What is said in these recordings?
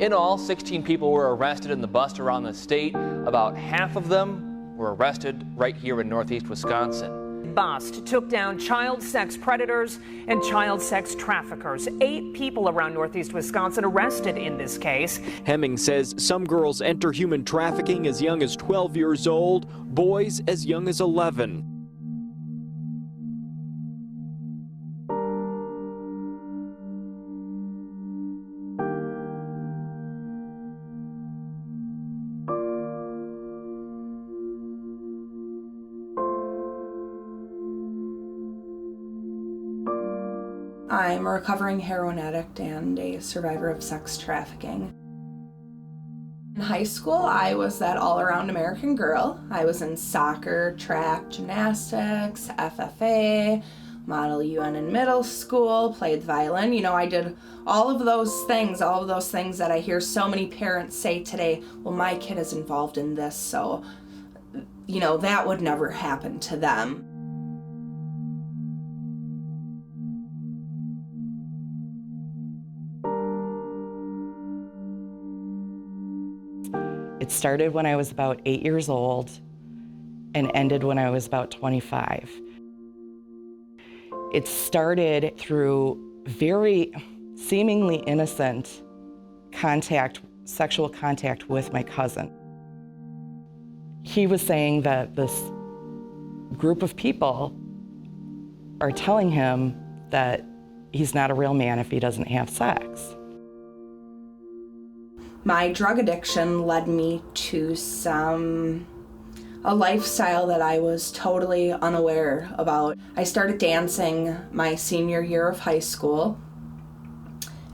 In all, 16 people were arrested in the bust around the state. About half of them were arrested right here in Northeast Wisconsin. Bust took down child sex predators and child sex traffickers. 8 people around Northeast Wisconsin arrested in this case. Hemming says some girls enter human trafficking as young as 12 years old, boys as young as 11. I'm a recovering heroin addict and a survivor of sex trafficking. In high school, I was that all-around American girl. I was in soccer, track, gymnastics, FFA, Model UN in middle school, played violin. You know, I did all of those things that I hear so many parents say today, well, my kid is involved in this, so, you know, that would never happen to them. It started when I was about 8 years old and ended when I was about 25. It started through very seemingly innocent contact, sexual contact with my cousin. He was saying that this group of people are telling him that he's not a real man if he doesn't have sex. My drug addiction led me to a lifestyle that I was totally unaware about. I started dancing my senior year of high school,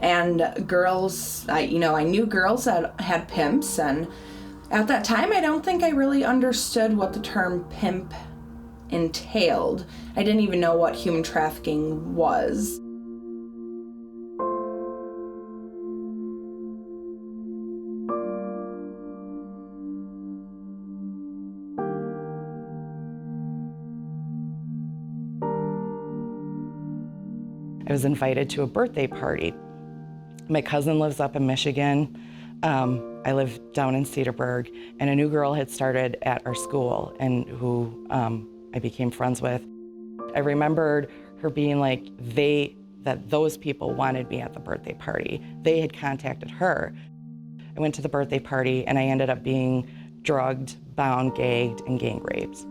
and girls, I knew girls that had pimps, and at that time I don't think I really understood what the term pimp entailed. I didn't even know what human trafficking was. I was invited to a birthday party. My cousin lives up in Michigan. I live down in Cedarburg, and a new girl had started at our school and who I became friends with. I remembered her being like, that those people wanted me at the birthday party. They had contacted her. I went to the birthday party and I ended up being drugged, bound, gagged, and gang raped.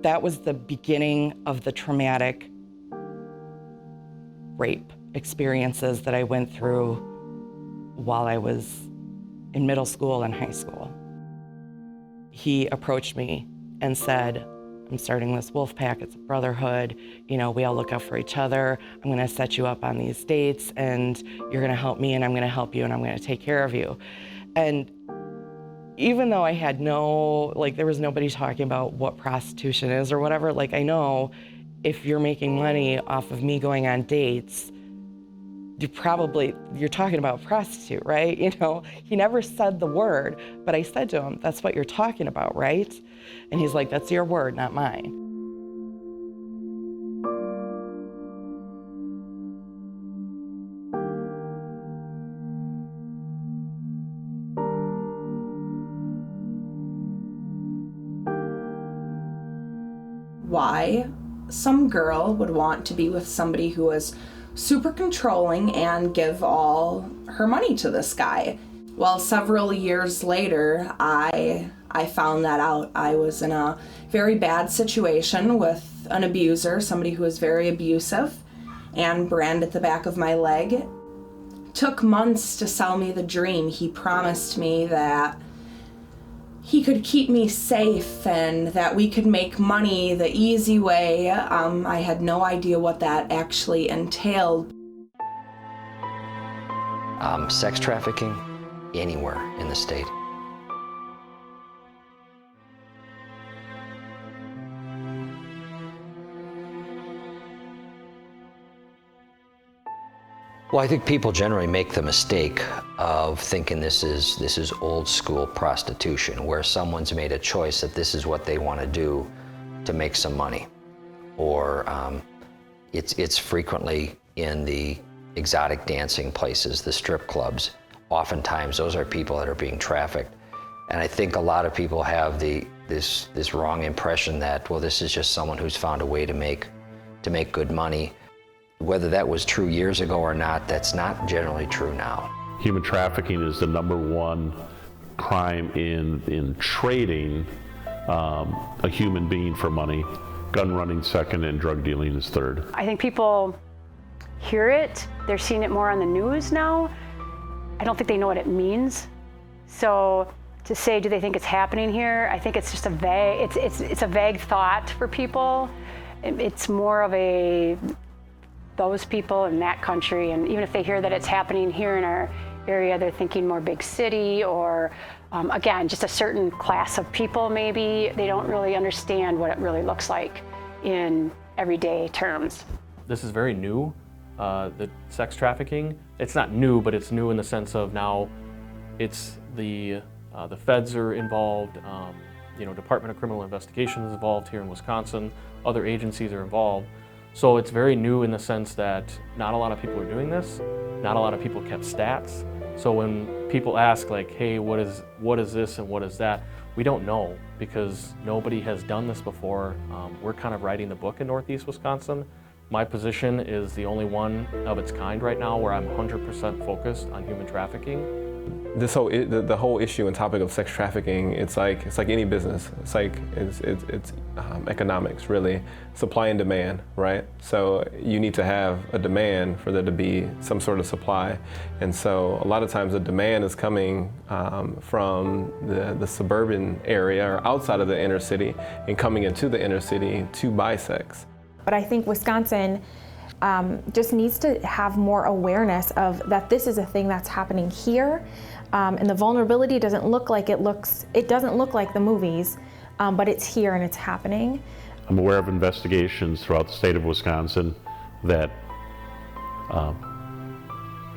That was the beginning of the traumatic rape experiences that I went through while I was in middle school and high school. He approached me and said, I'm starting this wolf pack, it's a brotherhood, we all look out for each other. I'm gonna set you up on these dates and you're gonna help me and I'm gonna help you and I'm gonna take care of you. And even though I had there was nobody talking about what prostitution is or whatever, I know if you're making money off of me going on dates, you're talking about prostitute, right? He never said the word, but I said to him, that's what you're talking about, right? And he's like, that's your word, not mine. Why some girl would want to be with somebody who was super controlling and give all her money to this guy. Well, several years later, I found that out. I was in a very bad situation with an abuser, somebody who was very abusive, and branded the back of my leg. Took months to sell me the dream. He promised me that he could keep me safe and that we could make money the easy way. I had no idea what that actually entailed. Sex trafficking anywhere in the state. Well, I think people generally make the mistake of thinking this is old school prostitution, where someone's made a choice that this is what they want to do to make some money. Or it's frequently in the exotic dancing places, the strip clubs. Oftentimes those are people that are being trafficked. And I think a lot of people have this wrong impression that, well, this is just someone who's found a way to make good money. Whether that was true years ago or not, that's not generally true now. Human trafficking is the #1 crime in trading a human being for money. Gun running second, and drug dealing is third. I think people hear it, they're seeing it more on the news now. I don't think they know what it means. So to say, do they think it's happening here? I think it's just a vague, it's a vague thought for people. It's more of those people in that country, and even if they hear that it's happening here in our area, they're thinking more big city or, again, just a certain class of people maybe. They don't really understand what it really looks like in everyday terms. This is very new, the sex trafficking. It's not new, but it's new in the sense of now it's the feds are involved, Department of Criminal Investigation is involved here in Wisconsin, other agencies are involved. So it's very new in the sense that not a lot of people are doing this, not a lot of people kept stats. So when people ask like, hey, what is this and what is that? We don't know because nobody has done this before. We're kind of writing the book in Northeast Wisconsin. My position is the only one of its kind right now where I'm 100% focused on human trafficking. The whole issue and topic of sex trafficking, it's like any business. It's economics, really. Supply and demand, right? So you need to have a demand for there to be some sort of supply. And so a lot of times the demand is coming from the suburban area or outside of the inner city and coming into the inner city to buy sex. But I think Wisconsin just needs to have more awareness of that this is a thing that's happening here. And the vulnerability doesn't look like it doesn't look like the movies, but it's here and it's happening. I'm aware of investigations throughout the state of Wisconsin that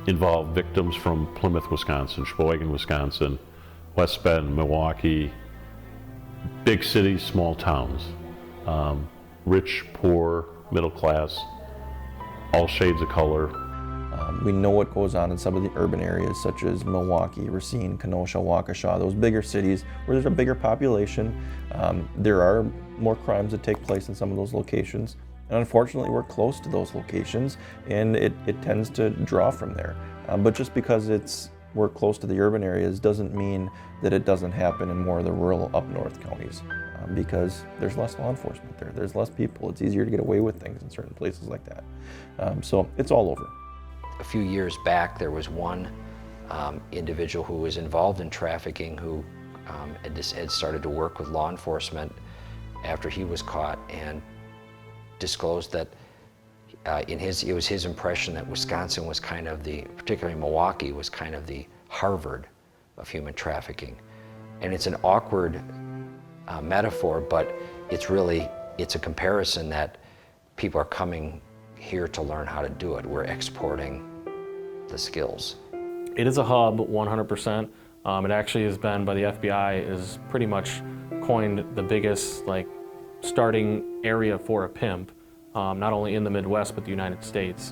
involve victims from Plymouth, Wisconsin, Sheboygan, Wisconsin, West Bend, Milwaukee, big cities, small towns, rich, poor, middle class, all shades of color. We know what goes on in some of the urban areas such as Milwaukee, Racine, Kenosha, Waukesha, those bigger cities where there's a bigger population. There are more crimes that take place in some of those locations. And unfortunately, we're close to those locations and it tends to draw from there. But just because we're close to the urban areas doesn't mean that it doesn't happen in more of the rural up north counties. Because there's less law enforcement there. There's less people. It's easier to get away with things in certain places like that. So it's all over. A few years back, there was one individual who was involved in trafficking who had started to work with law enforcement after he was caught and disclosed that it was his impression that Wisconsin was kind of particularly Milwaukee, was kind of the Harvard of human trafficking. And it's an awkward metaphor, but it's a comparison that people are coming here to learn how to do it. We're exporting the skills. It is a hub, 100%. It actually has been, by the FBI, is pretty much coined the biggest starting area for a pimp, not only in the Midwest, but the United States.